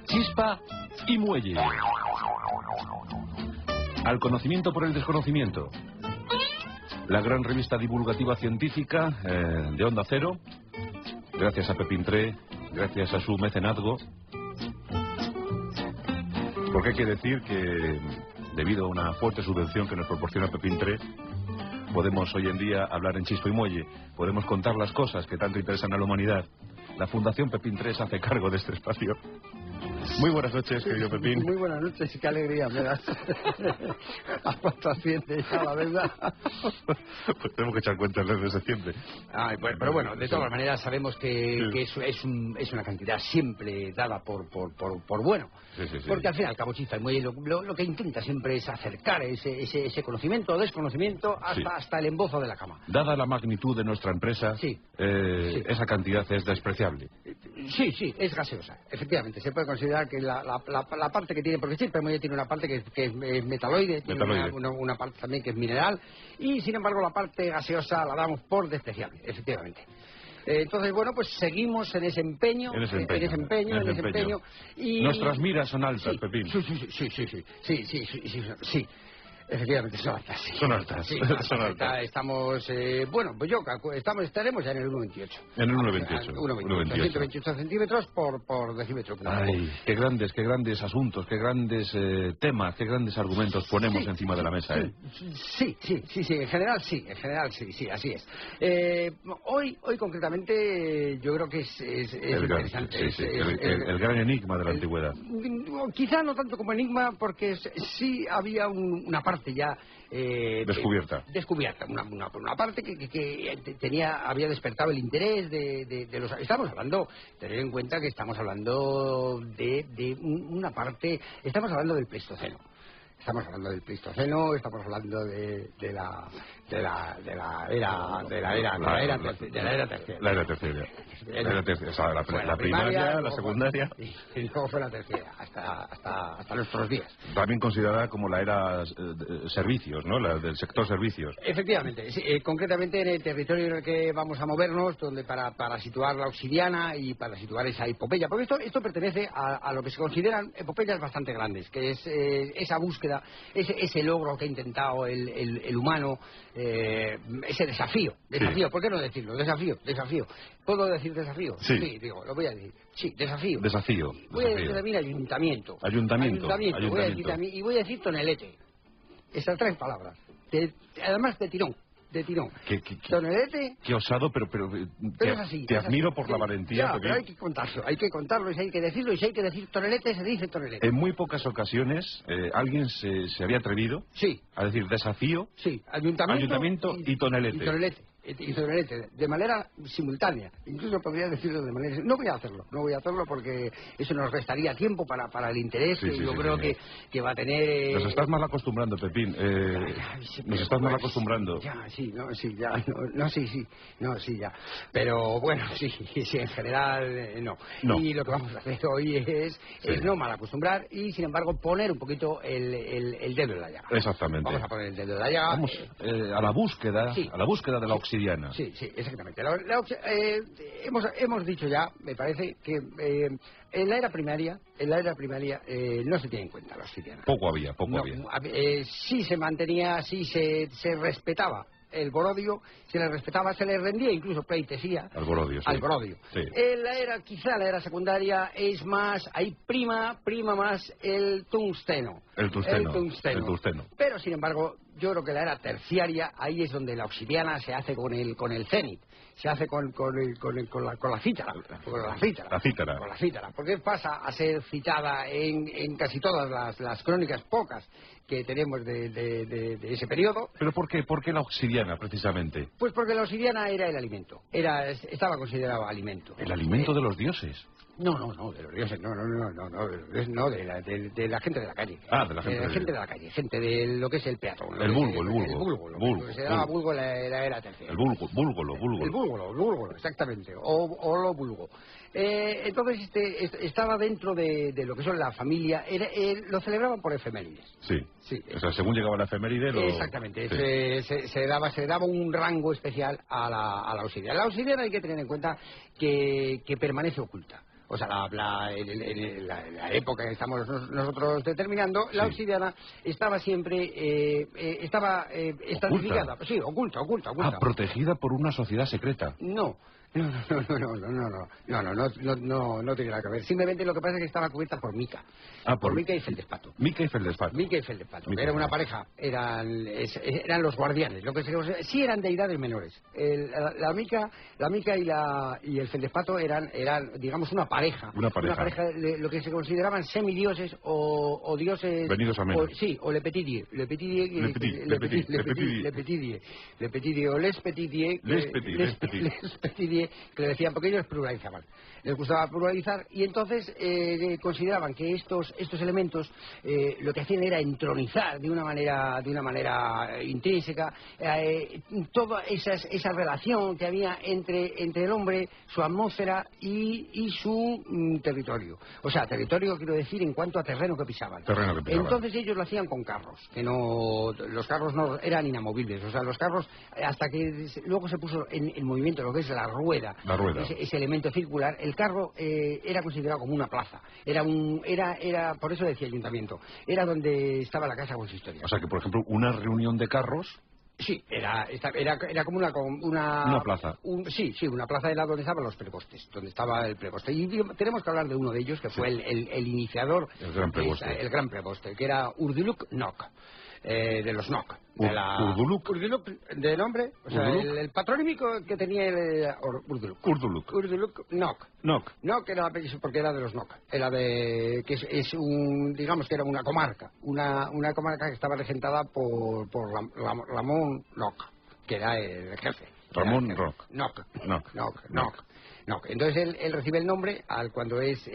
Chispa y muelle. Al conocimiento por el desconocimiento. La gran revista divulgativa científica de Onda Cero. Gracias a Pepín Tré, gracias a su mecenazgo. Porque hay que decir que, debido a una fuerte subvención que nos proporciona Pepín Tré, podemos hoy en día hablar en Chispa y Muelle. Podemos contar las cosas que tanto interesan a la humanidad. La Fundación Pepín Tré se hace cargo de este espacio. Muy buenas noches, querido Pepín. Muy buenas noches, qué alegría me das. ¿A cuánto asciende ya la verdad? Pues tenemos que echar cuentas desde septiembre. Ay, bueno, pero bueno, de todas maneras sabemos que eso es una cantidad siempre dada por bueno. Sí. Porque al fin y al cabo, Chispa y Muelle lo que intenta siempre es acercar ese conocimiento o desconocimiento hasta el embozo de la cama. Dada la magnitud de nuestra empresa, esa cantidad es despreciable. Sí, es gaseosa. Efectivamente, se puede considerar que la parte que tiene, porque Chispa y Muelle tiene una parte que es metaloide, tiene una parte también que es mineral, y sin embargo la parte gaseosa la damos por despreciable, efectivamente. Entonces, bueno, pues seguimos en ese empeño. Y nuestras miras son altas, Pepín. Sí. Efectivamente, son altas. Sí. Son altas. Sí, son altas. Estamos, bueno, pues estaremos ya en el 1,28. En el 1,28. 128 centímetros por decímetro. Ay, qué grandes asuntos, qué grandes temas, qué grandes argumentos ponemos encima de la mesa, ¿eh? Sí, en general sí, así es. Hoy concretamente, yo creo que es interesante. El gran enigma de la antigüedad. Quizá no tanto como enigma, porque sí había una parte ya descubierta, una parte que había despertado el interés de los... Tener en cuenta que estamos hablando de una parte, estamos hablando del Pleistoceno. Estamos hablando del Pleistoceno, estamos hablando de la era terciaria. La era terciaria. La primaria, la secundaria. Y luego fue la terciaria, hasta nuestros días. También considerada como la era servicios, ¿no? La del sector servicios. Efectivamente, sí, concretamente en el territorio en el que vamos a movernos, donde para situar la obsidiana y para situar esa epopeya, porque esto pertenece a lo que se consideran epopeyas bastante grandes, que es esa búsqueda, ese logro que ha intentado el humano, ese desafío, ¿por qué no decirlo? Desafío. ¿Puedo decir desafío? Sí, digo, lo voy a decir. Sí, desafío. Voy a decir también ayuntamiento. Y voy a decir tonelete. Esas 3 palabras. Además de tirón. Tonelete. Qué osado, pero es así. Te admiro por la valentía. Pero hay que contarlo, y si hay que decirlo, y si hay que decir tonelete, se dice tonelete. En muy pocas ocasiones alguien se había atrevido a decir desafío, ayuntamiento y tonelete. Y tonelete, de manera simultánea. Incluso podría decirlo de manera... No voy a hacerlo porque eso nos restaría tiempo para el interés que yo creo que va a tener... Nos estás mal acostumbrando, Pepín. Nos estás mal acostumbrando. Ya. Pero bueno, sí, en general no. Y lo que vamos a hacer hoy es no mal acostumbrar y, sin embargo, poner un poquito el dedo en la llaga. Exactamente. Vamos a poner el dedo en la llaga. Vamos a la búsqueda de la obsidiana. Sí, exactamente. Hemos dicho ya, me parece, que en la era primaria no se tiene en cuenta la obsidiana. Poco había. Sí se mantenía, sí se respetaba el borodio, se le rendía incluso pleitesía al borodio. Sí. Quizá la era secundaria es más, ahí prima más el tungsteno. El tungsteno. Pero sin embargo, yo creo que la era terciaria, ahí es donde la obsidiana se hace con el cenit, se hace con la cítara. Con la cítara, porque pasa a ser citada en casi todas las crónicas, pocas que tenemos de ese periodo. ¿Pero por qué? ¿Por qué la obsidiana, precisamente? Pues porque la obsidiana era el alimento. Estaba considerado alimento. ¿El alimento de los dioses? No, de los dioses, no, de los dioses no, de la gente de la calle. Ah, de la gente de la calle, gente de lo que es el peatón. El vulgo. Lo que se llamaba vulgo en la era tercera. El vulgo. El vulgo, exactamente, o lo vulgo. Entonces estaba dentro de lo que son la familia, lo celebraban por efemérides. Sí. O sea, según llegaba la efeméride... Exactamente, sí. se daba un rango especial a la obsidiana. La obsidiana hay que tener en cuenta que permanece oculta. O sea, en la época que estamos nosotros determinando, la obsidiana estaba siempre estratificada. Sí, oculta. Ah, protegida por una sociedad secreta. No tiene nada que ver. Simplemente lo que pasa es que estaba cubierta por mica. Por mica y feldespato. Mica y feldespato. Era una pareja, eran los guardianes. Sí eran deidades menores. La mica y el feldespato eran, digamos, una pareja. Una pareja lo que se consideraban semidioses o dioses... Venidos a menos. O le petit die o les petit die, que le decían, porque ellos pluralizaban. Les gustaba pluralizar y entonces consideraban que estos elementos lo que hacían era entronizar de una manera intrínseca toda esa relación que había entre el hombre, su atmósfera y su territorio. O sea, territorio quiero decir en cuanto a terreno que pisaban. Entonces ellos lo hacían con carros, los carros no eran inamovibles. O sea, los carros, hasta que luego se puso en movimiento lo que es la rueda. Ese elemento circular, el carro era considerado como una plaza. Era por eso decía ayuntamiento, era donde estaba la casa consistoria. O sea que, por ejemplo, una reunión de carros... Sí, era como una plaza. Una plaza de la donde estaban los prepostes, donde estaba el preposte. Y tenemos que hablar de uno de ellos, que fue el iniciador, el gran preposte, que era Urduluk Nok. De los Nok. Urduluk de nombre, o sea, el patronímico que tenía el Urduluk Nok. Nok era porque era de los Nok. Era que es digamos que era una comarca, una comarca que estaba regentada por Ramón Nok, que era el jefe. Ramón Nok. Entonces él recibe el nombre cuando es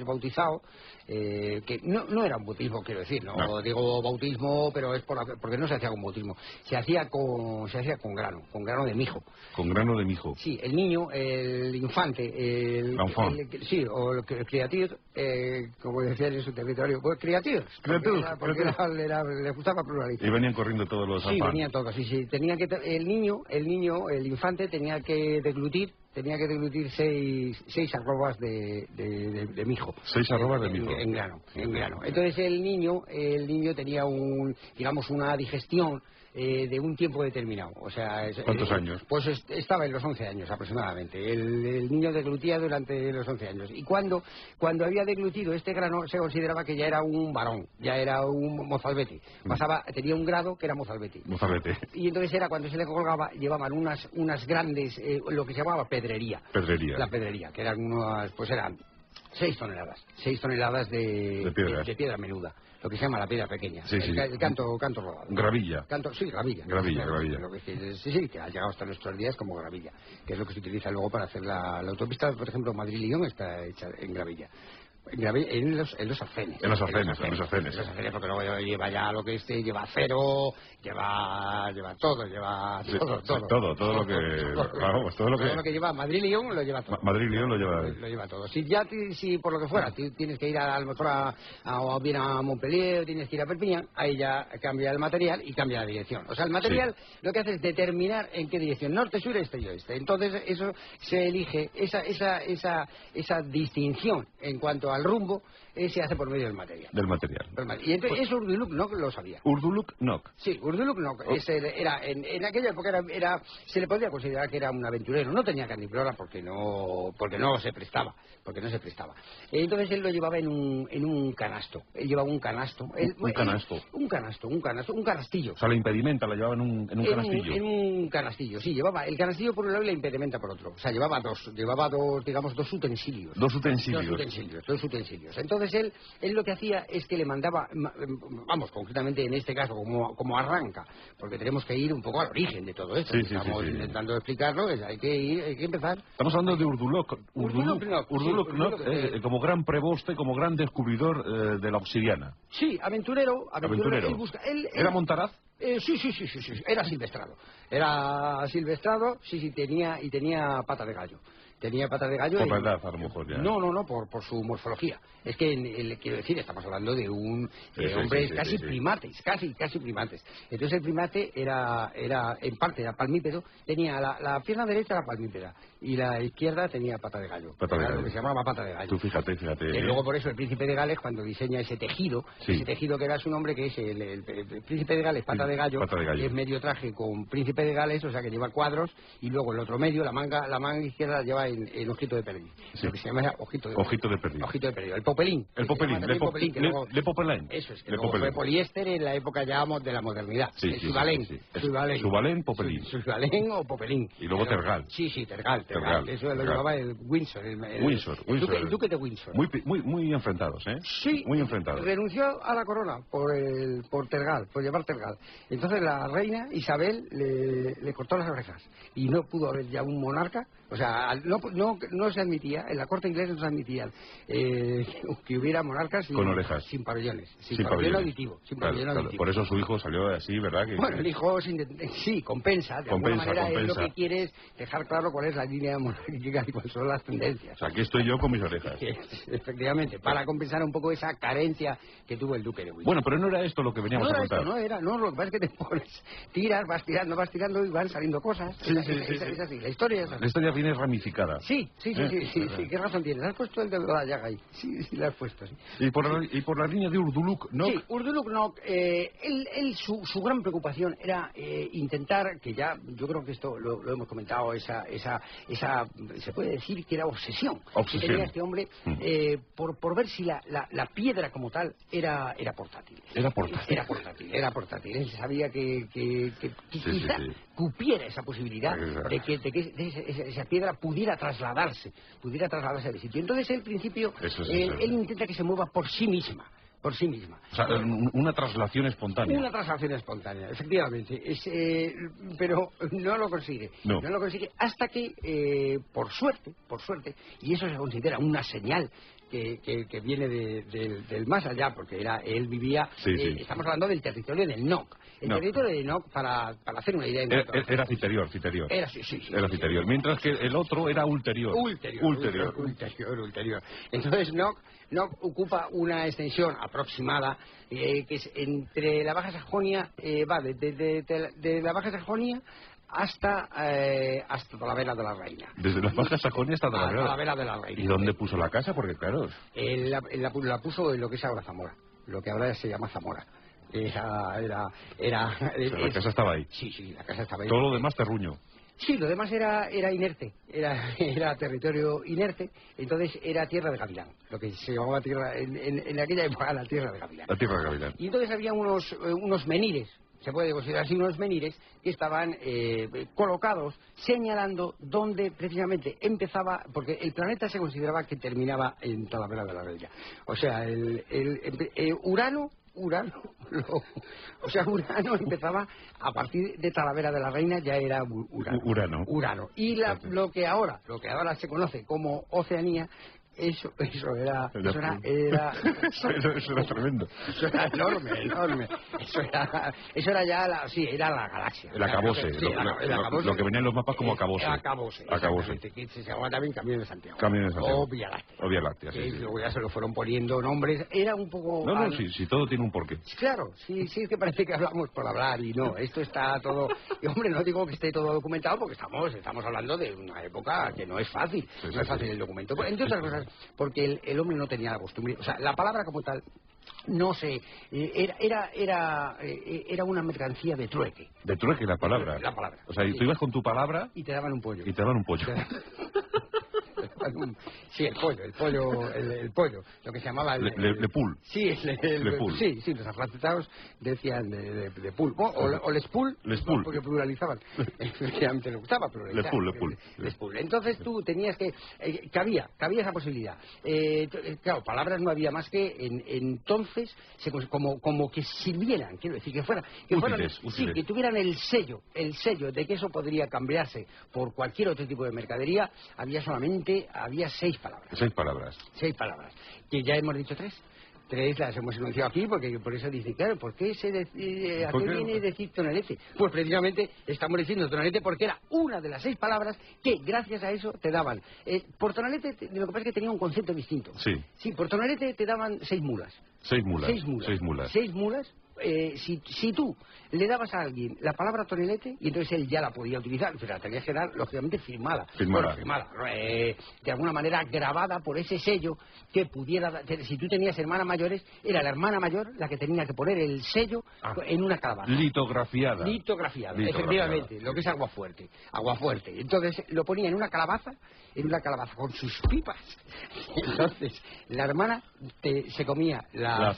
bautizado, que no era un bautismo, quiero decir, no digo bautismo, pero es porque no se hacía con bautismo, se hacía con grano de mijo. Con grano de mijo. Sí, el niño, el infante, el criatir, como decían en su territorio, pues criatir, porque le gustaba pluralizar. Y venían corriendo todos los Sí, venían todos, sí. El infante tenía que deglutir 6 arrobas de mijo. 6 arrobas de mijo. En grano. Entonces el niño tenía una digestión de un tiempo determinado. O sea, ¿cuántos años? Pues estaba en los 11 años aproximadamente. El niño deglutía durante los 11 años. Y cuando había deglutido este grano, se consideraba que ya era un varón, ya era un mozalbete. Tenía un grado que era mozalbete. Y entonces era cuando se le colgaba, llevaban unas grandes, lo que se llamaba pedrería. La pedrería, que eran eran 6 toneladas de piedra menuda, lo que se llama la piedra pequeña. El canto rodado. Gravilla. Gravilla. Lo que que ha llegado hasta nuestros días como gravilla, que es lo que se utiliza luego para hacer la autopista, por ejemplo, Madrid-Lyon está hecha en gravilla. En los arcenes. En los arcenes, porque luego lleva ya lo que lleva acero, lleva todo, todo lo que lleva Madrid-Lyon lo lleva todo. Madrid-Lyon lo lleva todo. Si por lo que fuera tienes que ir a lo mejor a bien a Montpellier, tienes que ir a Perpiñán, ahí ya cambia el material y cambia la dirección. O sea, el material lo que hace es determinar en qué dirección, norte, sur, este y oeste. Entonces eso se elige, esa distinción en cuanto al rumbo se hace por medio del material. Y entonces eso Urduluk Nok lo sabía. Urduluk Nok. Sí, Urduluk Nok. En aquella época se le podía considerar que era un aventurero. No tenía cantimplora porque no se prestaba. Entonces él lo llevaba en un canasto. Él llevaba un canasto. Un canastillo. O sea, la impedimenta la llevaba en un canastillo. En un canastillo, sí. Llevaba el canastillo por un lado y la impedimenta por otro. O sea, llevaba dos utensilios. Dos utensilios utensilios. Entonces él lo que hacía es que le mandaba, vamos, concretamente en este caso, como arranca, porque tenemos que ir un poco al origen de todo esto. Estamos intentando explicarlo, hay que empezar. Estamos hablando de Urduluk como gran preboste, como gran descubridor de la obsidiana. Sí, aventurero. ¿Era Montaraz? Sí, era silvestrado, sí, tenía pata de gallo. Tenía patas de gallo. Por la edad, a lo mejor ya. No, por su morfología. Es que, quiero decir, estamos hablando de un hombres casi primates. Entonces el primate era en parte era palmípedo, tenía la pierna derecha era palmípeda y la izquierda tenía pata de gallo. Lo que se llamaba pata de gallo. Tú fíjate. Y luego por eso el príncipe de Gales, cuando diseña ese tejido que da su nombre, que es el príncipe de Gales, pata de gallo, es medio traje con príncipe de Gales, o sea que lleva cuadros, y luego el otro medio, la manga izquierda, lleva en ojito de perdiz. Lo que se llama ojito de perdiz. El popelín. Le Popelin. Eso es, que luego fue poliéster en la época ya de la modernidad. Subalén, popelín. Subalén o popelín. Y luego tergal. Sí, tergal. Eso lo llevaba el Windsor. El duque de Windsor. Muy enfrentados, ¿eh? Sí. Muy enfrentados. Renunció a la corona por tergal, por llevar tergal. Entonces la reina Isabel le cortó las orejas. Y no pudo haber ya un monarca. O sea, no se admitía, en la corte inglesa no se admitía que hubiera monarcas con orejas, sin pabellones, sin pabellón auditivo. Claro. Por eso su hijo salió así, ¿verdad? Bueno, el hijo compensa, de alguna manera es lo que quiere es dejar claro cuál es la línea monárquica y cuáles son las tendencias. O sea, aquí estoy yo con mis orejas. Efectivamente, para compensar un poco esa carencia que tuvo el duque de Windsor. Bueno, pero no era esto lo que veníamos a contar. Lo que pasa es que te pones, vas tirando y van saliendo cosas. Es así, la historia es así. La historia viene ramificada. Sí, qué razón tienes. Has puesto el de la llaga ahí. Sí, la has puesto, sí. Y por la línea de Urduluk Nok. Sí, Urduluk Nok, su gran preocupación era intentar, que ya, yo creo que esto lo hemos comentado, esa se puede decir que era obsesión. Que tenía este hombre por ver si la piedra como tal era portátil. Era portátil. Él sabía que quizá cupiera esa posibilidad de que esa piedra pudiera trasladarse del sitio. Entonces, en principio, él intenta que se mueva por sí misma. O sea, una traslación espontánea. Una traslación espontánea, efectivamente. Pero no lo consigue. No lo consigue hasta que, por suerte, y eso se considera una señal que viene del más allá, porque él vivía, estamos hablando del territorio del Nok. El territorio del Nok, para hacer una idea... Era citerior. Era citerior, mientras que el otro era ulterior. Entonces Nok ocupa una extensión aproximada que es entre la Baja Sajonia, va de la Baja Sajonia hasta Talavera de la Reina. Desde la Baja Sajonia hasta Talavera de la Reina. ¿Y dónde puso la casa? Porque claro... La puso en lo que es ahora Zamora, lo que ahora se llama Zamora. La casa estaba ahí. Sí, la casa estaba ahí. Todo lo demás terruño. Sí, lo demás era inerte, era territorio inerte, entonces era tierra de gavilán, lo que se llamaba tierra, en aquella época la tierra de gavilán. La tierra de gavilán. Y entonces había unos menires, se puede considerar así, unos menires que estaban colocados señalando dónde precisamente empezaba, porque el planeta se consideraba que terminaba en Talavera de la Reina. O sea, Urano empezaba a partir de Talavera de la Reina, ya era Urano. Y lo que ahora se conoce como Oceanía, eso era tremendo. Eso era enorme. Eso era ya la galaxia. El acabose. Lo que venía en los mapas como acabose. Acabose. Que se llamaba también Camino de Santiago. O Vía Láctea. Luego ya se lo fueron poniendo nombres. Era un poco... No, sí, todo tiene un porqué. Claro, sí, es que parece que hablamos por hablar y no, esto está todo... Y hombre, no digo que esté todo documentado porque estamos hablando de una época que no es fácil. No es fácil el documento. Entre otras cosas, porque el hombre no tenía la costumbre, o sea, la palabra como tal no sé, era una mercancía de trueque. De trueque la palabra. La palabra. O sea, tú ibas con tu palabra y te daban un pollo. Sí, el pollo, lo que se llamaba Le poule. Sí, Le poule. sí, los afrancesados decían de poule, o les poule, porque pluralizaban. Efectivamente les gustaba pluralizar. Les poule. Entonces tú tenías que cabía esa posibilidad. Claro, palabras no había más que entonces como que sirvieran, quiero decir, que fueran útiles. Sí, que tuvieran el sello de que eso podría cambiarse por cualquier otro tipo de mercadería. Había 6 palabras. 6 palabras. 6 palabras. Que ya hemos dicho 3. 3 las hemos enunciado aquí, porque por eso dice, claro, ¿por qué ¿a qué viene decir tonalete? Pues precisamente estamos diciendo tonalete porque era una de las 6 palabras que gracias a eso te daban. Por tonalete lo que pasa es que tenía un concepto distinto. Sí, por tonalete te daban 6 mulas. 6 mulas. 6 mulas. Si tú le dabas a alguien la palabra tonelete, y entonces él ya la podía utilizar, pero la tenías que dar, lógicamente, firmada. De alguna manera grabada por ese sello que pudiera... Si tú tenías hermanas mayores, era la hermana mayor la que tenía que poner el sello en una calabaza. Litografiada, efectivamente, lo que es agua fuerte. Entonces lo ponía en una calabaza con sus pipas. Entonces la hermana se comía las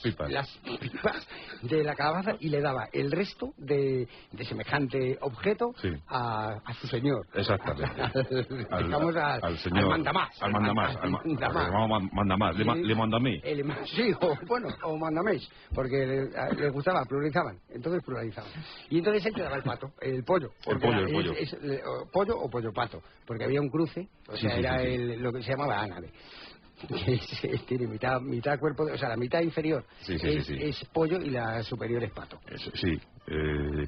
pipas de la calabaza y le daba el resto de semejante objeto a su señor. Exactamente. al señor, al mandamás. Al mandamás. Le mandamé. Sí, o mandamés, porque les gustaba, pluralizaban. Entonces pluralizaban. Y entonces él te daba el pato, el pollo. Pollo o pollo pato, porque había un cruce, lo que se llamaba ánabe. Tiene mitad cuerpo, la mitad inferior es pollo y la superior es pato.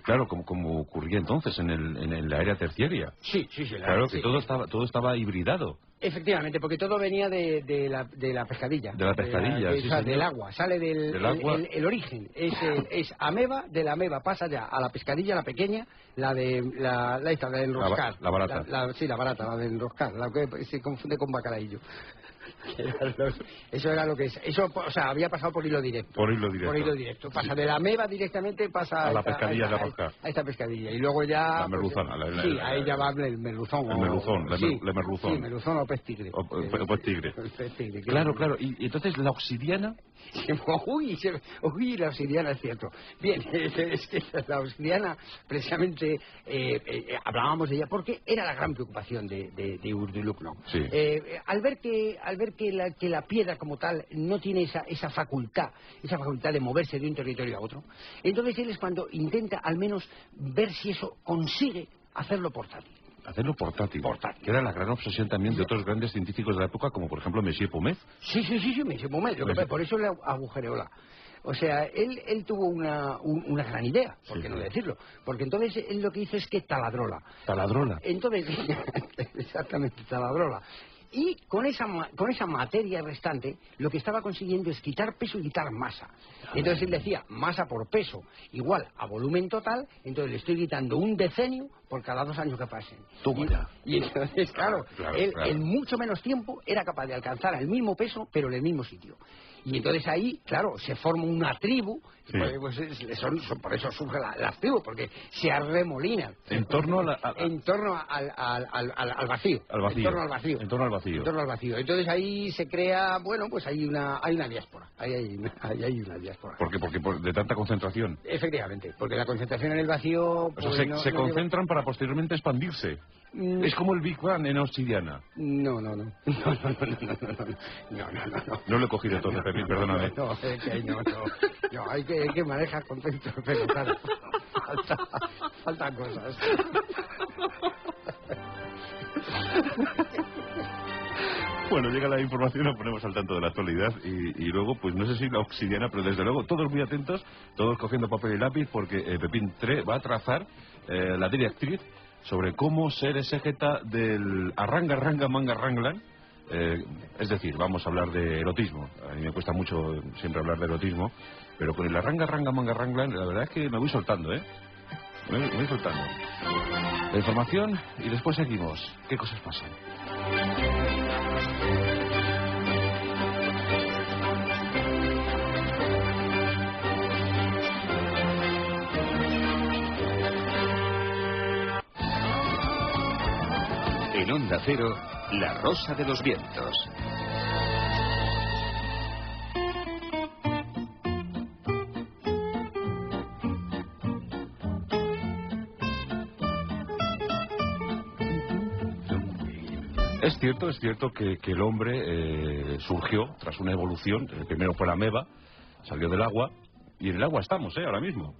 Claro, como ocurría entonces en la era terciaria. Sí. Claro, que todo estaba hibridado. Efectivamente, porque todo venía de la pescadilla. De la pescadilla, del agua. Sale del agua. El origen es ameba, de la ameba pasa ya a la pescadilla, la pequeña, la de enroscar. La barata. La barata, la de enroscar, la que se confunde con bacalaillo. Eso era lo que es. Eso, había pasado por hilo directo. Por hilo directo. Pasa de la ameba directamente, pasa a la pescadilla de roscar. A esta pescadilla. Y luego ya... La merluzona. Ahí ya va el merluzón. El merluzón. Sí, merluzón o pez tigre. O pez tigre. Claro. Y entonces la obsidiana... la obsidiana es cierto. Bien, es que la obsidiana, precisamente, hablábamos de ella porque era la gran preocupación de Urduluk, ¿no? Al ver que la piedra como tal no tiene esa facultad de moverse de un territorio a otro, entonces él es cuando intenta al menos ver si eso consigue hacerlo portátil. Que era la gran obsesión también de otros grandes científicos de la época, como por ejemplo Monsieur Pomez. Sí, Monsieur Pomez. Por eso le agujereó O sea, él tuvo una gran idea, ¿por qué no decirlo? Porque entonces él lo que hizo es que taladrola. Entonces, exactamente, taladrola. Y con esa materia restante, lo que estaba consiguiendo es quitar peso y quitar masa. Entonces él decía, masa por peso igual a volumen total, entonces le estoy quitando un decenio por cada 2 años que pasen. Y entonces, claro, él en mucho menos tiempo era capaz de alcanzar el mismo peso, pero en el mismo sitio. Y entonces ahí, claro, se forma una tribu, por eso surgen las tribus, porque se arremolinan. En torno al vacío. En torno al vacío. Entonces ahí se crea, hay una diáspora. Hay una diáspora. ¿Por qué? Porque de tanta concentración. Efectivamente, porque la concentración en el vacío... se concentran para posteriormente expandirse. Es como el Big Bang en obsidiana. No. No lo he cogido entonces, Pepín, perdóname. No, hay que manejar conceptos, pero claro, faltan cosas. Bueno, llega la información, nos ponemos al tanto de la actualidad y luego, pues no sé si la obsidiana, pero desde luego todos muy atentos, todos cogiendo papel y lápiz, porque Pepín 3 va a trazar la directriz sobre cómo ser exégeta del arranga manga ranglan. Es decir, vamos a hablar de erotismo. A mí me cuesta mucho siempre hablar de erotismo, pero con el arranga manga ranglan, la verdad es que me voy soltando, me voy soltando. La información y después seguimos. ¿Qué cosas pasan? En Onda Cero, La Rosa de los Vientos. Es cierto que el hombre surgió tras una evolución. Primero fue la ameba, salió del agua, y en el agua estamos, ahora mismo.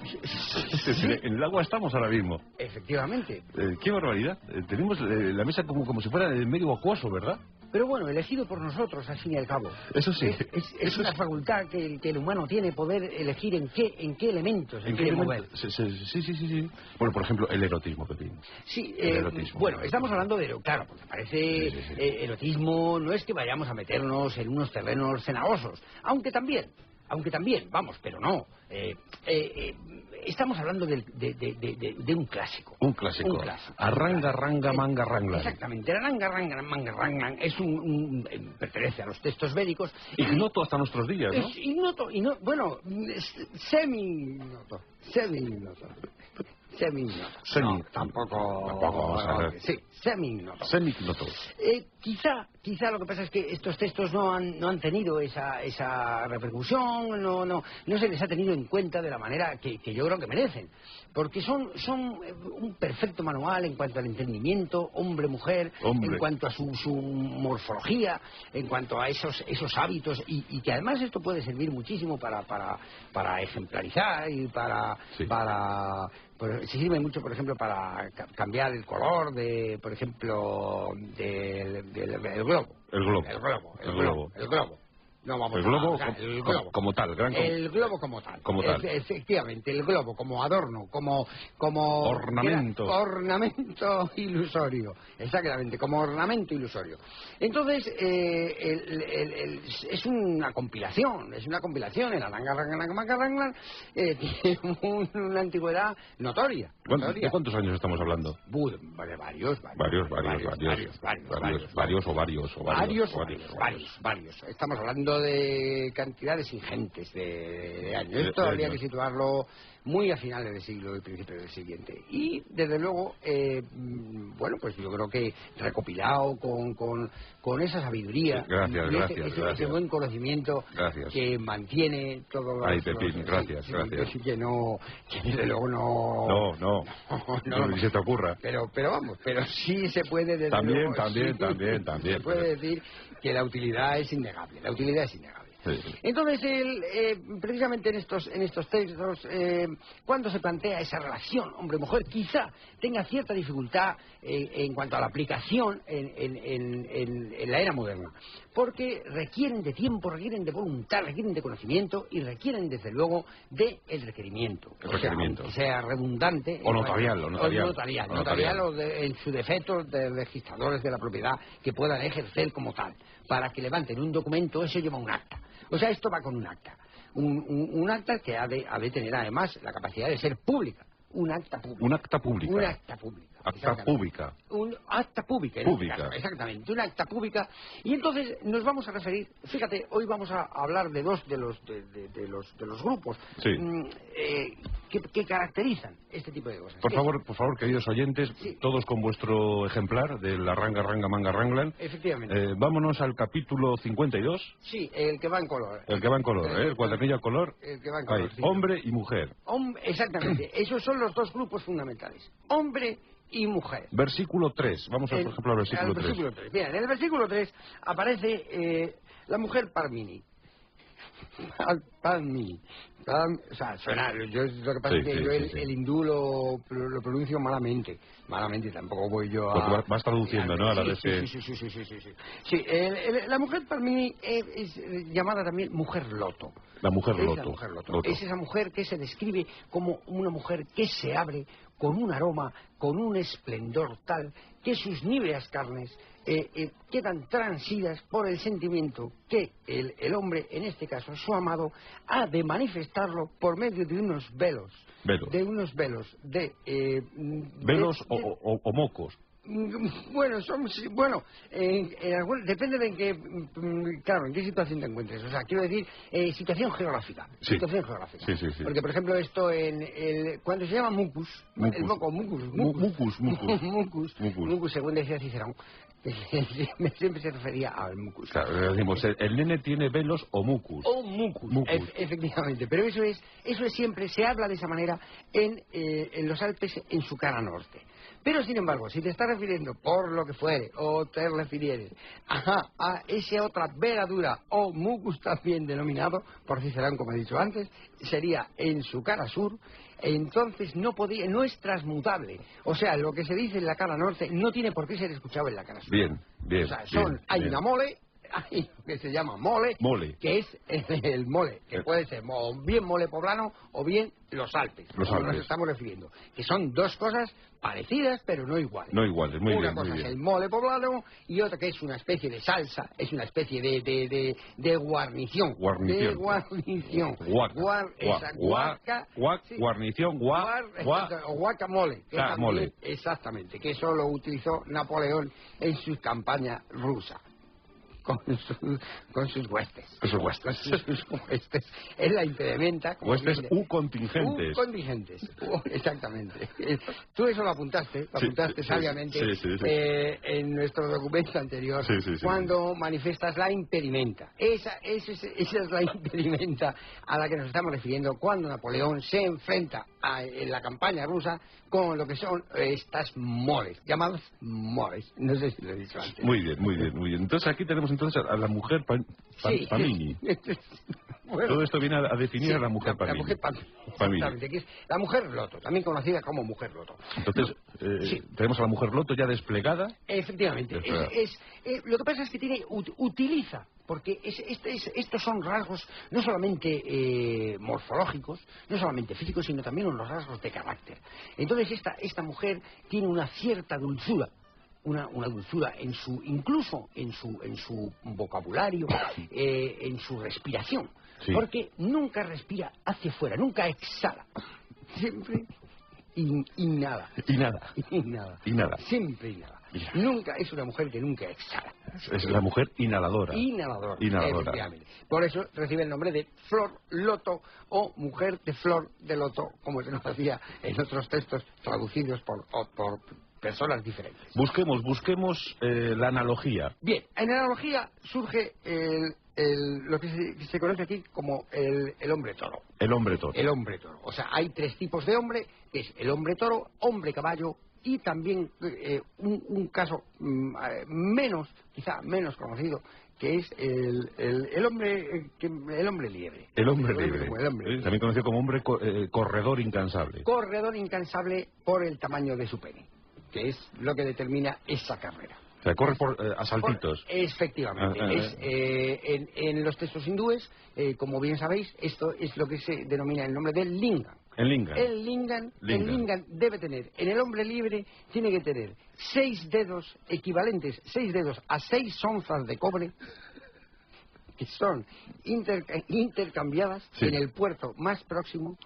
Sí. En el agua estamos ahora mismo. Efectivamente. Qué barbaridad. Tenemos la mesa como si fuera medio acuoso, ¿verdad? Pero bueno, elegido por nosotros, al fin y al cabo. Eso sí. Es una facultad que el humano tiene, poder elegir en qué elementos se quiere mover. Sí. Bueno, por ejemplo, el erotismo, Pepín. Sí, el erotismo. Bueno, estamos hablando de... Claro, porque parece Sí. Erotismo, no es que vayamos a meternos en unos terrenos cenagosos, aunque también, vamos, pero no. Estamos hablando de un clásico. Un clásico. Arranga, ranga, manga, ranglan. Exactamente. Arranga, ranga, manga, ranglan es pertenece a los textos védicos. Ignoto hasta nuestros días, ¿no? Es ignoto, bueno, semi-ignoto. No, tampoco vamos a ver. Sí, semi-ignoto. Semi-ignoto. Quizá lo que pasa es que estos textos no han tenido esa repercusión, no se les ha tenido en cuenta de la manera que yo creo que merecen, porque son un perfecto manual en cuanto al entendimiento hombre-mujer, en cuanto a su morfología, en cuanto a esos hábitos, y que además esto puede servir muchísimo para ejemplarizar y se sirve mucho, por ejemplo, para cambiar el color por ejemplo, del globo. El globo. No vamos el globo, el globo como tal, el globo como tal. Efectivamente, el globo como adorno, como ornamento ilusorio, exactamente, como ornamento ilusorio. Entonces es una compilación, el Aranga tiene una antigüedad notoria. ¿De cuántos años estamos hablando? Varios. Estamos hablando de cantidades ingentes de años. Esto habría que situarlo muy a finales del siglo y principios del siguiente. Y, desde luego, bueno, pues yo creo que recopilado con esa sabiduría, ese buen conocimiento que mantiene todo lo... Ay, Pepín, gracias. Que desde luego no ni se te ocurra. Pero sí se puede... Desde también. Se puede decir que la utilidad es innegable. Sí. Entonces, precisamente en estos textos, cuando se plantea esa relación hombre-mujer, quizá tenga cierta dificultad en cuanto a la aplicación en la era moderna, porque requieren de tiempo, requieren de voluntad, requieren de conocimiento y requieren, desde luego, del requerimiento. Sea redundante. O notarial. O en su defecto, de registradores de la propiedad que puedan ejercer como tal. Para que levanten un documento, eso lleva un acta. O sea, esto va con un acta. Un acta que ha de tener, además, la capacidad de ser pública. Un acta pública. Un acta pública, exactamente, una acta pública. Y entonces nos vamos a referir, fíjate, hoy vamos a hablar de dos de los grupos que caracterizan este tipo de cosas. Por favor, queridos oyentes, todos con vuestro ejemplar del Arranga, Ranga, Manga, Ranglan. Efectivamente. Vámonos al capítulo 52. Sí, el que va en color. El cuadernillo a color. El que va en color. Hombre y mujer. Exactamente, esos son los dos grupos fundamentales. Hombre y mujer. Versículo 3. Vamos, por ejemplo, al versículo 3. Bien, en el versículo 3 aparece la mujer Parmini. O sea, suena... lo que pasa es que el hindú lo pronuncio malamente, tampoco voy yo a... Porque vas traduciendo, ¿no? A la vez que... Sí, la mujer Parmini es llamada también mujer loto. La mujer es loto. La mujer loto. Es esa mujer que se describe como una mujer que se abre con un aroma, con un esplendor tal, que sus níveas carnes quedan transidas por el sentimiento que el hombre, en este caso su amado, ha de manifestarlo por medio de unos velos. ¿Velos o mocos? Bueno, depende de en qué situación te encuentres. O sea, quiero decir, situación geográfica. Sí. Situación geográfica. Sí. Porque, por ejemplo, esto cuando se llama mucus, el moco, mucus, según decía Cicerón, siempre se refería al mucus. Claro, decimos, el nene tiene velos o mucus. O mucus. Efectivamente. Pero eso es siempre, se habla de esa manera en los Alpes, en su cara norte. Pero, sin embargo, si te estás refiriendo, por lo que fuere, o te refieres a esa otra veladura, o mucus también denominado, por Cicerón, como he dicho antes, sería en su cara sur, entonces no es transmutable. O sea, lo que se dice en la cara norte no tiene por qué ser escuchado en la cara sur. Bien. O sea, hay una mole, hay que se llama mole, que es el mole, que puede ser o bien mole poblano o bien los Alpes, nos estamos refiriendo, que son dos cosas parecidas pero no iguales. No iguales, muy bien. Una cosa es el mole poblano y otra que es una especie de salsa, es una especie de guarnición. Guarnición. Guarnición, o guacamole. Mole. Exactamente, que eso lo utilizó Napoleón en sus campañas rusas. Con sus huestes. Es la impedimenta. Huestes contingentes. Exactamente. Tú eso lo apuntaste sabiamente en nuestro documento anterior, cuando manifiestas la impedimenta. Esa es la impedimenta a la que nos estamos refiriendo cuando Napoleón se enfrenta en la campaña rusa con lo que son estas moles, llamadas moles. No sé si lo he dicho antes. Muy bien. Entonces aquí tenemos a la mujer Pamini. Bueno, todo esto viene a definir a la mujer Pamini. La mujer Pamini, que es la mujer loto, también conocida como mujer loto. Entonces, tenemos a la mujer loto ya desplegada. Efectivamente. Lo que pasa es que utiliza, porque estos son rasgos no solamente morfológicos, no solamente físicos, sino también unos rasgos de carácter. Entonces esta mujer tiene una cierta dulzura. Una dulzura incluso en su vocabulario, en su respiración, porque nunca respira hacia afuera, nunca exhala, siempre inhala. Siempre inhala. Nunca es una mujer que nunca exhala. Es la mujer inhaladora. Efectivamente. Por eso recibe el nombre de flor loto o mujer de flor de loto, como se nos hacía en otros textos traducidos por personas diferentes. Busquemos la analogía. Bien, en analogía surge lo que se conoce aquí como el hombre toro. El hombre toro. O sea, hay tres tipos de hombre, que es el hombre toro, hombre caballo y también un caso quizá menos conocido, que es el hombre liebre. El hombre liebre. También conocido como hombre corredor incansable. Corredor incansable por el tamaño de su pene, que es lo que determina esa carrera. O sea, corre a saltitos. Efectivamente. En los textos hindúes, como bien sabéis, esto es lo que se denomina el nombre del lingam. El lingam debe tener, en el hombre libre, tiene que tener 6 dedos equivalentes, 6 dedos a 6 onzas de cobre, que son intercambiadas en el puerto más próximo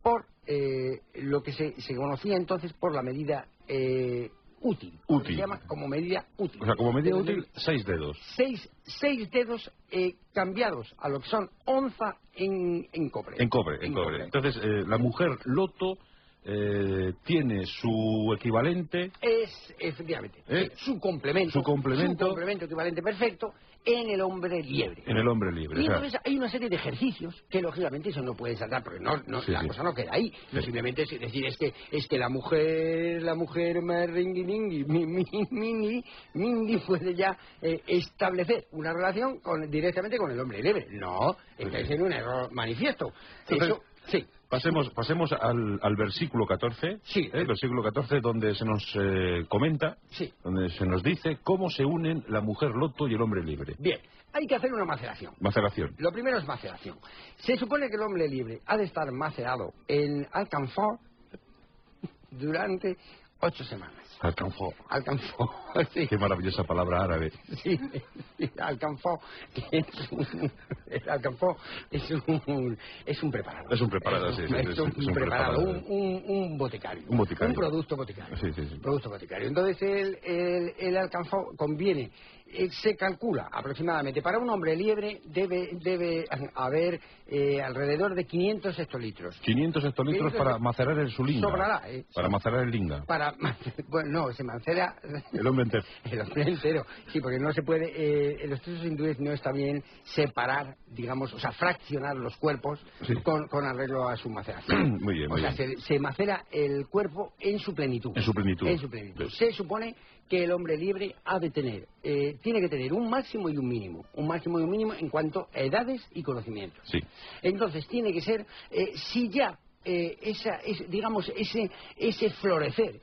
por lo que se conocía entonces por la medida útil. Se llama como medida útil. O sea, como medida útil, 6 dedos. 6 dedos cambiados a lo que son onza en cobre. En cobre. Entonces, la mujer loto tiene su equivalente. Efectivamente. Su complemento equivalente perfecto en el hombre liebre. Y entonces hay una serie de ejercicios que lógicamente eso no puede saltar, porque la cosa no queda ahí. Simplemente es decir, es que la mujer ringui mini puede ya establecer una relación directamente con el hombre liebre. No, es un error manifiesto. Eso, sí. Pasemos al versículo 14. Sí. El versículo 14, donde se nos comenta, donde se nos dice cómo se unen la mujer loto y el hombre libre. Bien, hay que hacer una maceración. Lo primero es maceración. Se supone que el hombre libre ha de estar macerado en alcanfor durante 8 semanas. Alcanzó. Alcanzó, sí. Qué maravillosa palabra árabe. Sí, alcanzó. Alcanzó es un preparado. Es un preparado, sí. Es un preparado, un boticario. Un boticario. Un producto boticario. Sí. Producto boticario. Entonces, el alcanzó conviene. Se calcula aproximadamente, para un hombre liebre debe haber alrededor de 500 hectolitros. 500 hectolitros para macerar el sulinga. Sobrará, Para macerar el linga. Bueno, no, se macera... El hombre entero. El hombre entero, sí, porque no se puede... en los textos hindúes no está bien separar, digamos, o sea, fraccionar los cuerpos sí. con arreglo a su maceración. Muy bien, o sea, se macera el cuerpo en su plenitud. En su plenitud. En su plenitud. Se supone que el hombre libre ha de tener... tiene que tener un máximo y un mínimo. Un máximo y un mínimo en cuanto a edades y conocimientos. Sí. Entonces, tiene que ser... si ya... digamos ese florecer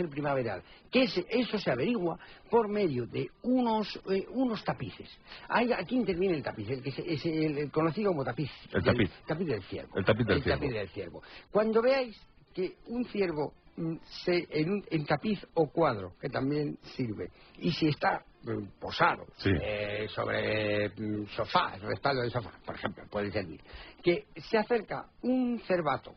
primaveral, que eso se averigua por medio de unos tapices. Aquí interviene el tapiz, el conocido como tapiz. El tapiz. Tapiz del ciervo. El tapiz del ciervo. Tapiz del ciervo. Cuando veáis que un ciervo en tapiz o cuadro, que también sirve, y si está posado sí. sobre sofá, el respaldo del sofá, por ejemplo, puede servir, que se acerca un cervato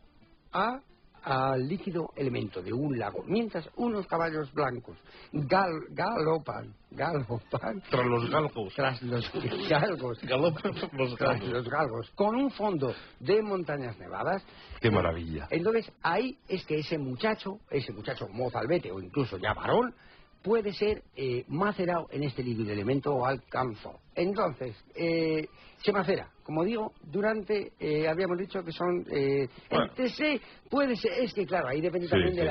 al líquido elemento de un lago, mientras unos caballos blancos galopan tras los galgos. Tras los galgos. Galopan tras los galgos, con un fondo de montañas nevadas. ¡Qué maravilla! Entonces, ahí es que ese muchacho mozalbete o incluso ya varón, puede ser macerado en este líquido elemento o alcanzó. Entonces, se macera, como digo, durante, habíamos dicho que son, puede ser, es que claro, ahí depende también de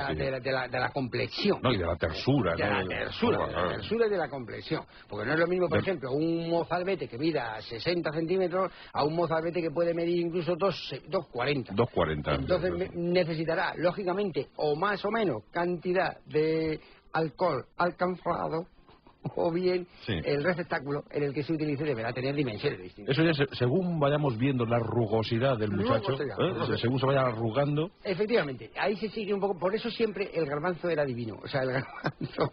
la complexión. No, y de la tersura. De la tersura y de la complexión. Porque no es lo mismo, por ejemplo, un mozalbete que mida 60 centímetros a un mozalbete que puede medir incluso 2,40. 2,40. Entonces necesitará, lógicamente, o más o menos cantidad de alcohol alcanzado, o bien el receptáculo en el que se utilice deberá tener dimensiones distintas. Eso ya según vayamos viendo la rugosidad del muchacho, según se vaya arrugando. Efectivamente, ahí se sigue un poco, por eso siempre el garbanzo era divino, o sea, el garbanzo...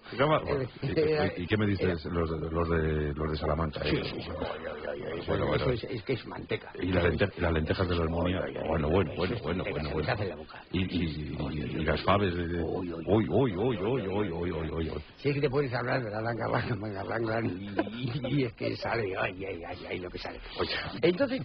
¿Y qué me dices los de Salamanca? Bueno, eso es que es manteca. Y las lentejas de la armonía, bueno. Y las faves de... Si es que te puedes hablar de la langa y es que sale, ay, lo que sale. Entonces,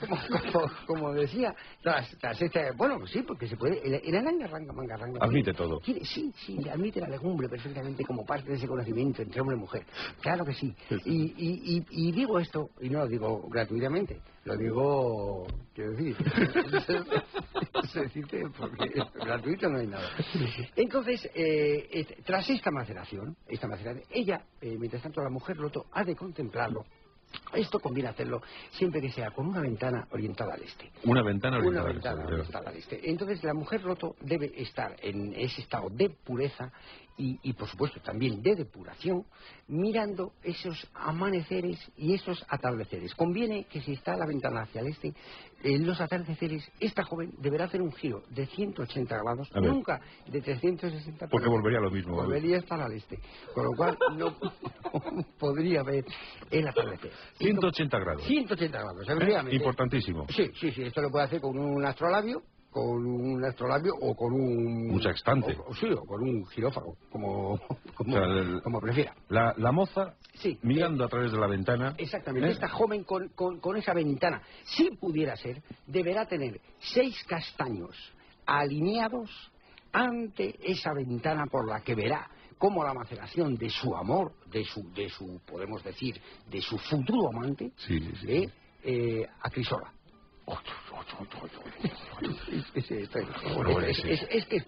como decía, tras este, bueno, sí, porque se puede, el aranga ranga. Admite todo. Sí, admite la legumbre perfectamente como parte de ese conocimiento entre hombre y mujer. Claro que sí. Y digo esto, y no lo digo gratuitamente, lo digo, quiero decir, porque gratuito no hay nada. Entonces, tras esta maceración, ella, mientras tanto la mujer loto ha de contemplarlo. Esto conviene hacerlo siempre que sea con una ventana orientada al este. Una ventana orientada al este. Entonces la mujer loto debe estar en ese estado de pureza y por supuesto también de depuración, mirando esos amaneceres y esos atardeceres. Conviene que si está la ventana hacia el este, en los atardeceres, esta joven deberá hacer un giro de 180 grados, nunca de 360. Porque volvería a lo mismo. Volvería a estar al este, con lo cual no podría ver el atardecer. 180 grados. 180 grados, efectivamente. Importantísimo. Sí, esto lo puede hacer con un astrolabio o con un... Un sextante. O con un girófago, como prefiera. La moza, sí, mirando a través de la ventana... Exactamente, esta joven con esa ventana, si pudiera ser, deberá tener 6 castaños alineados ante esa ventana por la que verá cómo la maceración de su amor, de su podemos decir, de su futuro amante, acrisola.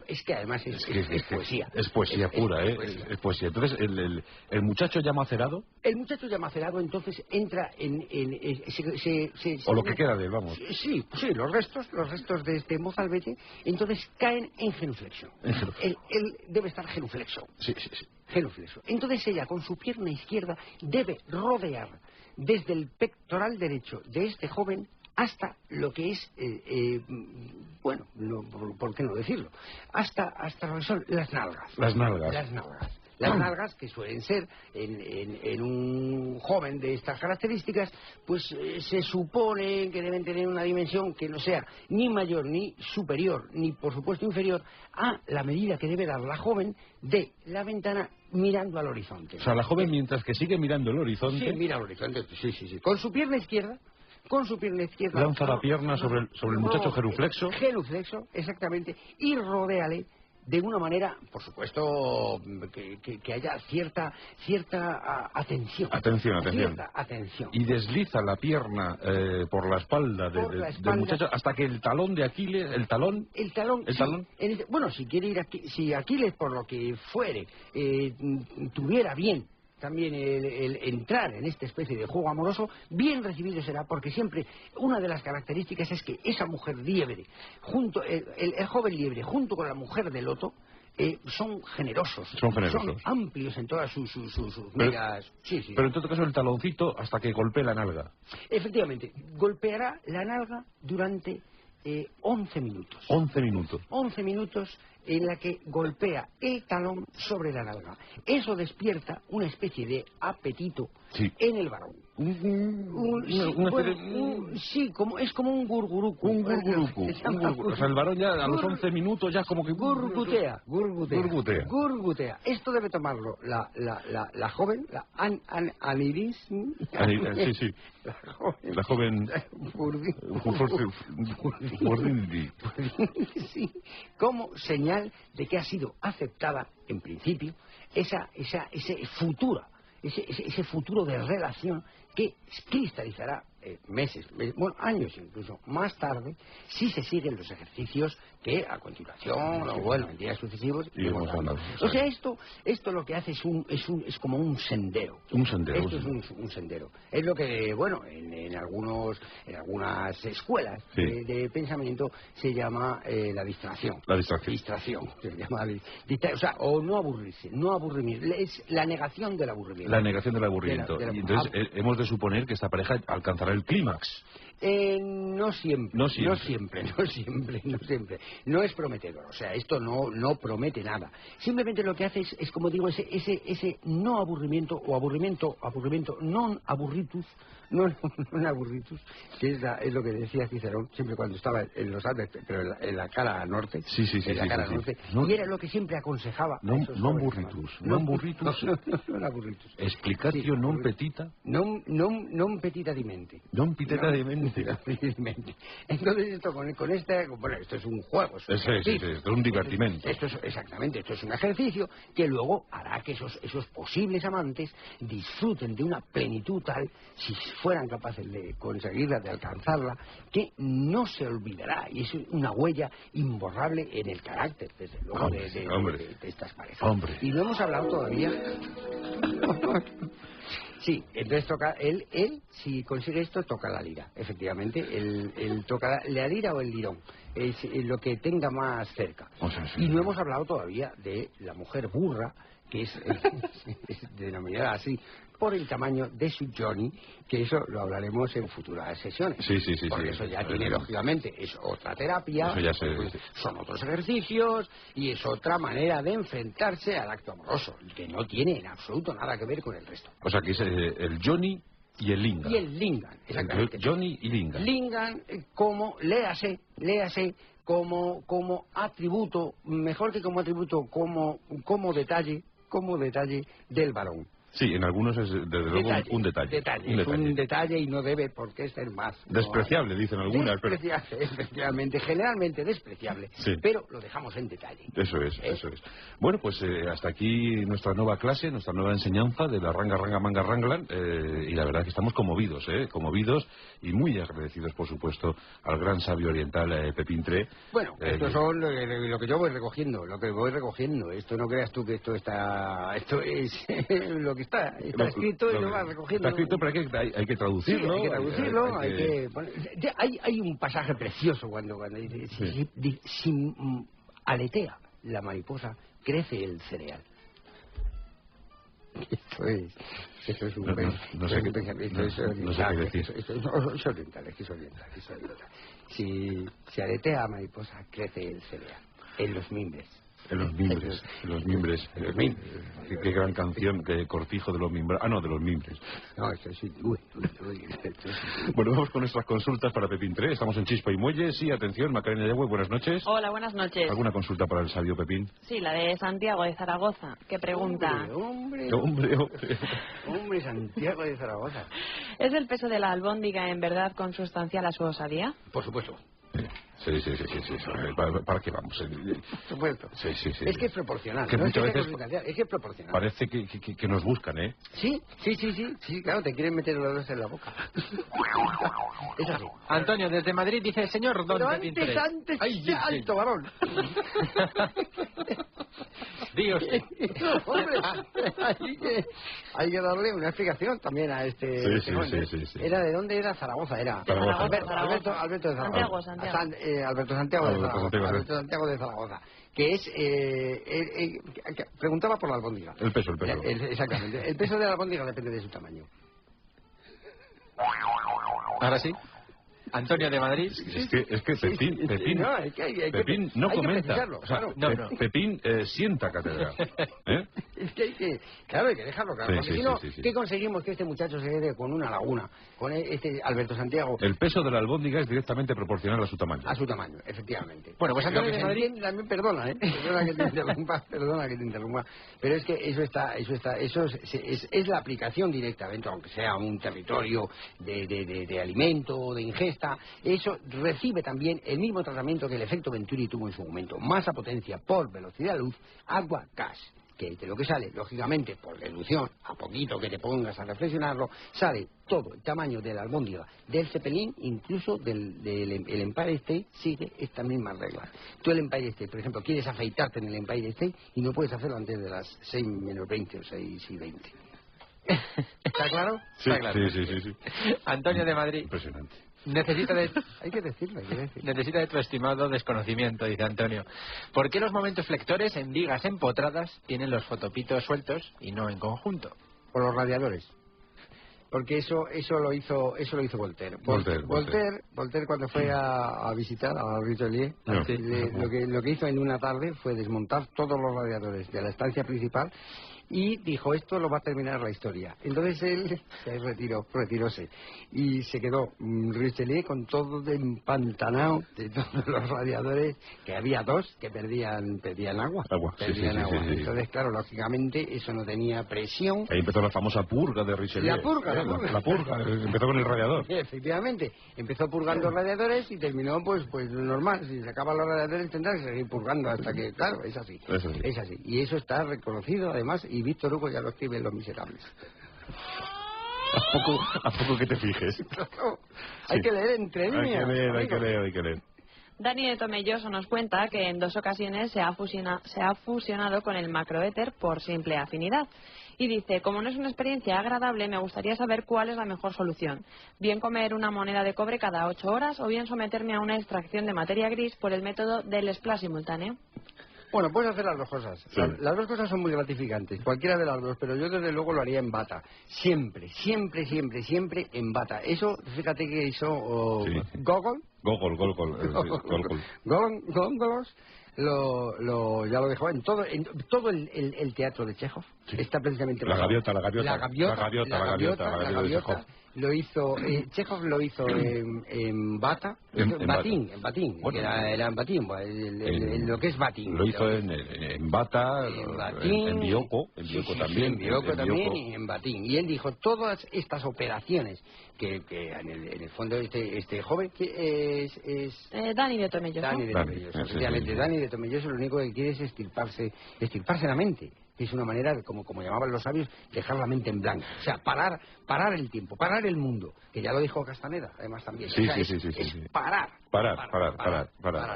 Es que además es poesía. Es poesía pura, es poesía. Entonces, ¿el muchacho ya macerado? El muchacho ya macerado, entonces entra o lo que queda de él, vamos. Sí, los restos de este mozalbete, entonces caen en genuflexión. Él debe estar genuflexo. Sí. Genuflexo. Entonces ella, con su pierna izquierda, debe rodear desde el pectoral derecho de este joven hasta lo que es, bueno, no, ¿por qué no decirlo? Hasta lo que son las nalgas. Las nalgas. Las nalgas. Las nalgas, que suelen ser en un joven de estas características, pues se supone que deben tener una dimensión que no sea ni mayor ni superior, ni por supuesto inferior a la medida que debe dar la joven de la ventana mirando al horizonte. O sea, la joven, mientras que sigue mirando el horizonte... Sí, mira al horizonte, sí. Con su pierna izquierda... lanza la pierna sobre el muchacho genuflexo. Genuflexo, exactamente, y rodéale de una manera, por supuesto, que haya cierta atención. Cierta atención. Y desliza la pierna por la espalda del muchacho hasta que el talón de Aquiles, el talón. Bueno, si quiere ir si Aquiles, por lo que fuere, tuviera bien también el entrar en esta especie de juego amoroso, bien recibido será, porque siempre una de las características es que esa mujer liebre, el joven liebre, junto con la mujer de loto, son generosos. Son amplios en todas sus medidas. Sí. Pero en todo caso el taloncito hasta que golpee la nalga. Efectivamente, golpeará la nalga durante 11 minutos. 11 minutos. 11 minutos en la que golpea el talón sobre la nalga. Eso despierta una especie de apetito en el varón. Es como un gurgurucu. O sea, el varón ya a los 11 minutos ya como que... Gurgutea. Esto debe tomarlo la joven, la Aniris. Sí. La joven... Sí, como señal de que ha sido aceptada, en principio, ese futuro de relación que cristalizará años incluso más tarde, si se siguen los ejercicios que a continuación o en días sucesivos iremos dando. O sea, esto lo que hace es como un sendero. Esto es un sendero. Es lo que, bueno, en algunas escuelas de pensamiento se llama la distracción. Distracción. Se llama o sea, o no aburrirse, no aburrimiento. Es la negación del aburrimiento. La negación del aburrimiento. Y entonces hemos de suponer que esta pareja alcanzará el clímax. No siempre. No es prometedor. O sea, esto no promete nada. Simplemente lo que hace es como digo, ese no aburrimiento o aburrimiento non aburritus, non aburritus, que es lo que decía Cicerón siempre cuando estaba en los Alpes, pero en la cara norte. Sí. Norte. Y era lo que siempre aconsejaba. Non aburritus. Explicatio non petita. Non petitamente. Entonces esto con esta, bueno, esto es un juego, esto es un divertimento. Esto es un ejercicio que luego hará que esos posibles amantes disfruten de una plenitud tal, si fueran capaces de conseguirla, de alcanzarla, que no se olvidará, y es una huella imborrable en el carácter, desde luego, de estas parejas. Y no hemos hablado todavía. Sí, entonces toca, él si consigue esto, toca la lira, efectivamente, él toca la lira o el lirón, es lo que tenga más cerca. Y no hemos hablado todavía de la mujer burra, que es denominada así por el tamaño de su Johnny, que eso lo hablaremos en futuras sesiones. Porque eso ya tiene, lógicamente, es otra terapia, son otros ejercicios y es otra manera de enfrentarse al acto amoroso, que no tiene en absoluto nada que ver con el resto. O sea, que es el Johnny y el Lingan. Y el Lingan, exactamente. Johnny y Lingan. Lingan, como, léase, como atributo, mejor que como atributo, como detalle del varón. Sí, en algunos es desde luego un detalle. Es un detalle y no debe por qué ser más. Despreciable, dicen algunas. Despreciable, efectivamente, generalmente despreciable, pero lo dejamos en detalle. Eso es. Bueno, pues hasta aquí nuestra nueva clase, nuestra nueva enseñanza de la Ranga Ranga Manga Ranglan, y la verdad que estamos conmovidos y muy agradecidos, por supuesto, al gran sabio oriental Pepín Tré. Bueno, estos son lo que yo voy recogiendo, esto no creas tú que esto es lo que está escrito y lo vas recogiendo. Está escrito, pero hay que traducirlo. Sí, hay que traducirlo, hay un pasaje precioso cuando dice, si aletea la mariposa, crece el cereal. Eso es un no sé qué decir. Es oriental. Si aletea mariposa, crece el cereal. En los mimbres. En los mimbres. Qué gran canción, que Cortijo de los mimbres. Ah, no, de los mimbres. No, eso sí. Bueno, vamos con nuestras consultas para Pepín 3. Estamos en Chispa y Muelle. Sí, atención, Macarena Yagüe, buenas noches. Hola, buenas noches. ¿Alguna consulta para el sabio Pepín? Sí, la de Santiago de Zaragoza, que pregunta... Hombre, Santiago de Zaragoza. ¿Es el peso de la albóndiga en verdad consustancial a su osadía? Por supuesto. Sí. ¿Para qué vamos? Por supuesto. Sí. Es que es proporcional. Que no muchas es que veces es que es proporcional. parece que nos buscan, ¿eh? Sí, claro, te quieren meter los dos en la boca. Es así. Antonio, desde Madrid, dice el señor Don Pero Pepín 3. antes, Ay, alto, varón. Dios. Hombre, hay que darle una explicación también a este... Sí. ¿Era de dónde era? Zaragoza, era. Zaragoza. Alberto de Zaragoza. Alberto Santiago de Zaragoza. Que es... preguntaba por la albóndiga. El peso. Exactamente. El peso de la albóndiga depende de su tamaño. Ahora sí. Antonio de Madrid. Es que Pepín no comenta. O sea, Pepín sienta cátedra. Es que hay que... Claro, hay que dejarlo claro. Porque si no, ¿qué conseguimos? Que este muchacho se quede con una laguna. Con este Alberto Santiago. El peso de la albóndiga es directamente proporcional a su tamaño. A su tamaño, efectivamente. Bueno, pues Antonio de Madrid... También perdona que te interrumpa. Pero es que eso es la aplicación directamente, aunque sea un territorio de alimento o de ingesta. Eso recibe también el mismo tratamiento que el efecto Venturi tuvo en su momento. Masa potencia por velocidad de luz, agua, gas. Que de lo que sale, lógicamente, por deducción, a poquito que te pongas a reflexionarlo, sale todo el tamaño de la albóndiga, del Zeppelin, incluso el Empire State, sigue estas mismas reglas. Tú el Empire State, por ejemplo, quieres afeitarte en el Empire State y no puedes hacerlo antes de las 6 menos 20 o 6 y 20. ¿Está claro? Sí. Antonio de Madrid. Impresionante. Hay que decirlo. Necesita de tu estimado desconocimiento, dice Antonio. ¿Por qué los momentos flectores en vigas empotradas tienen los fotopitos sueltos y no en conjunto? Por los radiadores. Porque eso lo hizo Voltaire. Voltaire cuando fue a visitar a Richelieu, lo que hizo en una tarde fue desmontar todos los radiadores de la estancia principal y dijo, esto lo va a terminar la historia. Entonces él se retiróse y se quedó Richelieu con todo empantanado de todos los radiadores, que había dos que perdían agua. Perdían agua. Entonces, claro, lógicamente eso no tenía presión. Ahí empezó la famosa purga de Richelieu. La purga. Empezó con el radiador. Efectivamente, empezó purgando radiadores y terminó pues normal. Si se acaban los radiadores tendrá que seguir purgando hasta que, claro, es así. Y eso está reconocido además, y Víctor Hugo ya lo escribe en Los Miserables. ¿A poco que te fijes? Hay que leer entre líneas. Hay que leer. Dani de Tomelloso nos cuenta que en 2 ocasiones se ha fusionado con el macroéter por simple afinidad. Y dice, como no es una experiencia agradable, me gustaría saber cuál es la mejor solución. Bien comer una moneda de cobre cada 8 horas o bien someterme a una extracción de materia gris por el método del splash simultáneo. Bueno, puedes hacer las dos cosas. Sí. Las dos cosas son muy gratificantes, cualquiera de las dos, pero yo desde luego lo haría en bata. Siempre en bata. Eso, fíjate que hizo Gogol. Gógolos ya lo dejó en todo el teatro de Chejov. Sí. Está precisamente la gaviota de Chejov. Lo hizo Chejov, lo hizo en bata, en batín, bueno, era en batín, lo que es batín. Lo hizo en bata, en bioko también, y en batín. Y él dijo todas estas operaciones que en el fondo este joven que es Dani de Tomelloso. Efectivamente, Dani de Tomelloso lo único que quiere es estirparse la mente. Es una manera, como llamaban los sabios, dejar la mente en blanco. O sea, parar el tiempo, parar el mundo. Que ya lo dijo Castaneda, además también. Sí. Parar,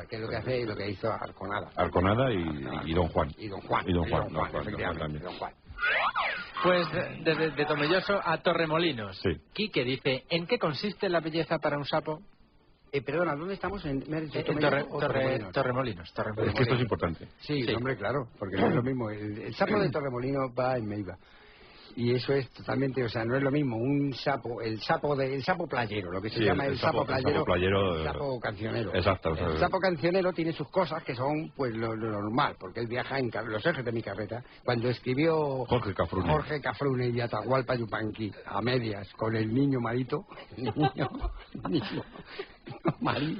que es lo que hizo Arconada. Arconada y Don Juan. Y Don Juan también. Pues de Tomelloso a Torremolinos. Sí. Quique dice, ¿en qué consiste la belleza para un sapo? Perdona, ¿dónde estamos? ¿Me has dicho Torremolinos. Es que esto es importante. Sí, hombre, claro, porque no es lo mismo. El sapo de Torremolinos va en Meiba. Y eso es totalmente, o sea, no es lo mismo un sapo, el sapo playero, lo que se llama el sapo playero, el sapo cancionero. Exacto. O sea, el sapo cancionero tiene sus cosas que son pues lo normal, porque él viaja en los ejes de mi carreta. Cuando escribió Jorge Cafrune y Atahualpa Yupanqui a medias con el niño Marito,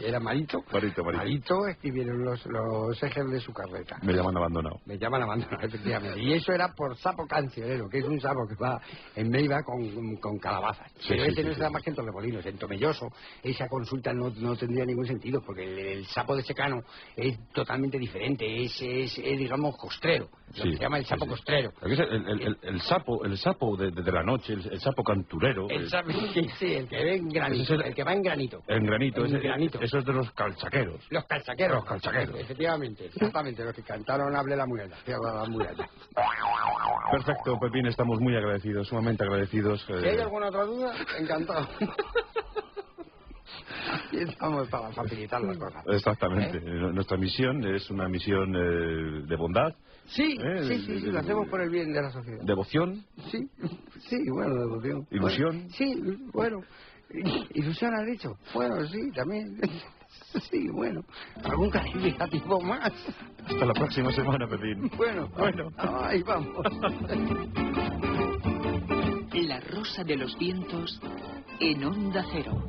era Marito, escribieron los ejes de su carreta. Me llaman abandonado, efectivamente. Y eso era por sapo cancionero, que es un sapo que va en Meiba con calabazas. Pero ese no está más que en Torremolinos. En Tomelloso esa consulta no tendría ningún sentido, porque el sapo de secano es totalmente diferente, es digamos costrero, lo que se llama el sapo costrero. El sapo de la noche, el sapo canturero. El que ve en granito, el que va en granito. En granito. Eso es de los calchaqueros. Los calchaqueros. Efectivamente, exactamente, los que cantaron Hable la muralla. Perfecto, Pepín, estamos muy agradecidos, sumamente agradecidos. Si hay alguna otra duda, encantado. Aquí estamos para facilitar las cosas. Exactamente. Nuestra misión es una misión de bondad. Sí, lo hacemos por el bien de la sociedad. ¿Devoción? Sí, bueno, devoción. ¿Ilusión? Bueno, sí, bueno. ¿Ilusión has dicho? Bueno, sí, también. Sí, bueno. ¿Algún calificativo más? Hasta la próxima semana, Pepín. Bueno. Ahí vamos. La Rosa de los Vientos en Onda Cero.